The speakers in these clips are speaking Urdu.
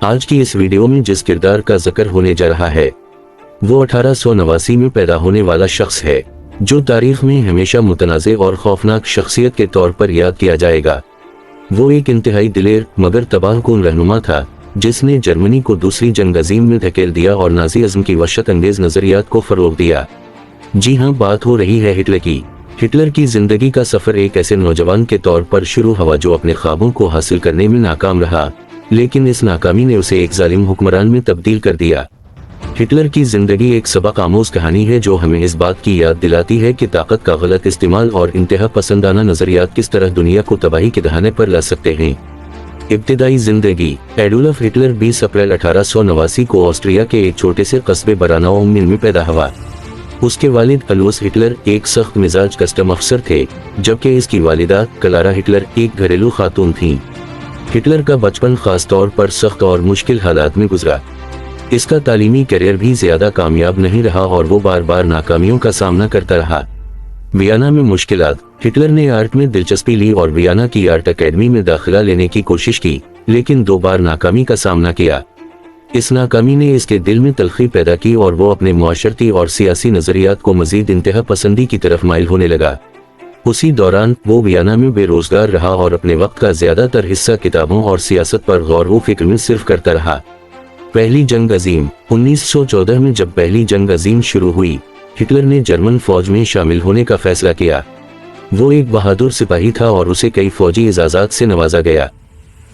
آج کی اس ویڈیو میں جس کردار کا ذکر ہونے جا رہا ہے وہ 1889 میں پیدا ہونے والا شخص ہے جو تاریخ میں ہمیشہ متنازع اور خوفناک شخصیت کے طور پر یاد کیا جائے گا۔ وہ ایک انتہائی دلیر مگر تباہ کن رہنما تھا جس نے جرمنی کو دوسری جنگ عظیم میں دھکیل دیا اور نازی ازم کی وحشت انگیز نظریات کو فروغ دیا۔ جی ہاں، بات ہو رہی ہے ہٹلر کی۔ ہٹلر کی زندگی کا سفر ایک ایسے نوجوان کے طور پر شروع ہوا جو اپنے خوابوں کو حاصل کرنے میں ناکام رہا، لیکن اس ناکامی نے اسے ایک ظالم حکمران میں تبدیل کر دیا۔ ہٹلر کی زندگی ایک سبق آموز کہانی ہے جو ہمیں اس بات کی یاد دلاتی ہے کہ طاقت کا غلط استعمال اور انتہا پسندانہ نظریات کس طرح دنیا کو تباہی کے دہانے پر لا سکتے ہیں۔ ابتدائی زندگی۔ ایڈولف ہٹلر 20 اپریل 1889 کو آسٹریا کے ایک چھوٹے سے قصبے براناؤ میں پیدا ہوا۔ اس کے والد الوس ہٹلر ایک سخت مزاج کسٹم افسر تھے، جبکہ اس کی والدہ کلارا ہٹلر ایک گھریلو خاتون تھیں۔ ہٹلر کا بچپن خاص طور پر سخت اور مشکل حالات میں گزرا۔ اس کا تعلیمی کیریئر بھی زیادہ کامیاب نہیں رہا اور وہ بار بار ناکامیوں کا سامنا کرتا رہا۔ ویانا میں مشکلات۔ ہٹلر نے آرٹ میں دلچسپی لی اور ویانا کی آرٹ اکیڈمی میں داخلہ لینے کی کوشش کی، لیکن 2 بار ناکامی کا سامنا کیا۔ اس ناکامی نے اس کے دل میں تلخی پیدا کی اور وہ اپنے معاشرتی اور سیاسی نظریات کو مزید انتہا پسندی کی طرف مائل ہونے لگا۔ اسی دوران وہ ویانا میں بے روزگار رہا اور اپنے وقت کا زیادہ تر حصہ کتابوں اور سیاست پر غور و فکر میں صرف کرتا رہا۔ پہلی جنگ عظیم۔ 1914 میں جب پہلی جنگ عظیم شروع ہوئی، ہٹلر نے جرمن فوج میں شامل ہونے کا فیصلہ کیا۔ وہ ایک بہادر سپاہی تھا اور اسے کئی فوجی اعزازات سے نوازا گیا۔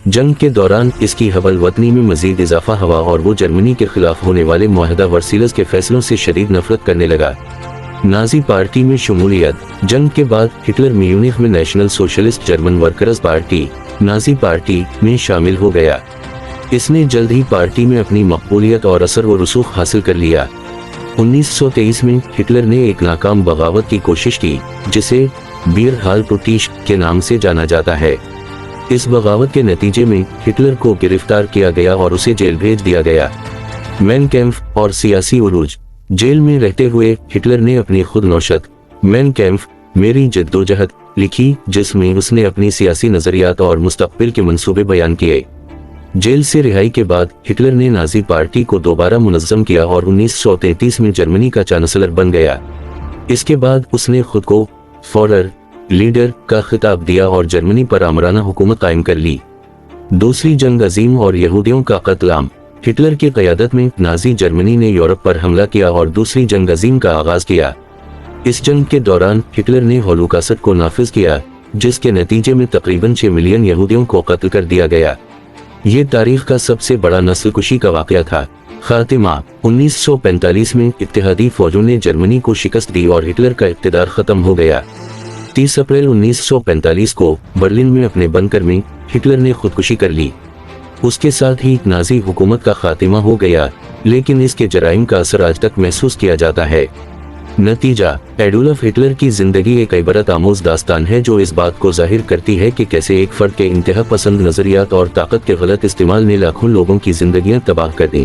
جنگ کے دوران اس کی حول وطنی میں مزید اضافہ ہوا اور وہ جرمنی کے خلاف ہونے والے معاہدہ ورسائلز کے فیصلوں سے شدید نفرت کرنے لگا۔ نازی پارٹی میں شمولیت۔ جنگ کے بعد ہٹلر میونخ میں national socialist German workers party Nazi party میں شامل ہو گیا۔ اس نے جلد ہی پارٹی میں اپنی مقبولیت اور اثر و رسوخ حاصل کر لیا۔ 1923 میں ہٹلر نے ایک ناکام بغاوت کی کوشش کی جسے بیر ہال پروٹیش کے نام سے جانا جاتا ہے۔ اس بغاوت کے نتیجے میں ہٹلر کو گرفتار کیا گیا اور اسے جیل بھیج دیا گیا۔ مین کیمپ اور سیاسی عروج۔ جیل میں رہتے ہوئے ہٹلر نے اپنی خود نوشت مین کیمپ میری جدوجہد لکھی، جس میں اس نے اپنی سیاسی نظریات اور مستقبل کے منصوبے بیان کیے۔ جیل سے رہائی کے بعد ہٹلر نے نازی پارٹی کو دوبارہ منظم کیا اور 1933 میں جرمنی کا چانسلر بن گیا۔ اس کے بعد اس نے خود کو فورر لیڈر کا خطاب دیا اور جرمنی پر آمرانہ حکومت قائم کر لی۔ دوسری جنگ عظیم اور یہودیوں کا قتل عام۔ ہٹلر کی قیادت میں نازی جرمنی نے یورپ پر حملہ کیا اور دوسری جنگ عظیم کا آغاز کیا۔ اس جنگ کے دوران ہٹلر نے ہولوکاسٹ کو نافذ کیا، جس کے نتیجے میں تقریباً 6 ملین یہودیوں کو قتل کر دیا گیا۔ یہ تاریخ کا سب سے بڑا نسل کشی کا واقعہ تھا۔ خاتمہ۔ 1945 میں اتحادی فوجوں نے جرمنی کو شکست دی اور ہٹلر کا اقتدار ختم ہو گیا۔ 30 اپریل 1945 کو برلن میں اپنے بنکر میں ہٹلر نے خودکشی کر لی۔ اس کے ساتھ ہی نازی حکومت کا خاتمہ ہو گیا، لیکن اس کے جرائم کا اثر آج تک محسوس کیا جاتا ہے۔ نتیجہ۔ ایڈولف ہٹلر کی زندگی ایک عبرت آموز داستان ہے جو اس بات کو ظاہر کرتی ہے کہ کیسے ایک فرد کے انتہا پسند نظریات اور طاقت کے غلط استعمال نے لاکھوں لوگوں کی زندگیاں تباہ کر دیں۔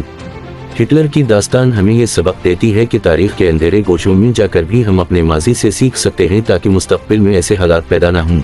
ہٹلر کی داستان ہمیں یہ سبق دیتی ہے کہ تاریخ کے اندھیرے گوشوں میں جا کر بھی ہم اپنے ماضی سے سیکھ سکتے ہیں تاکہ مستقبل میں ایسے حالات پیدا نہ ہوں۔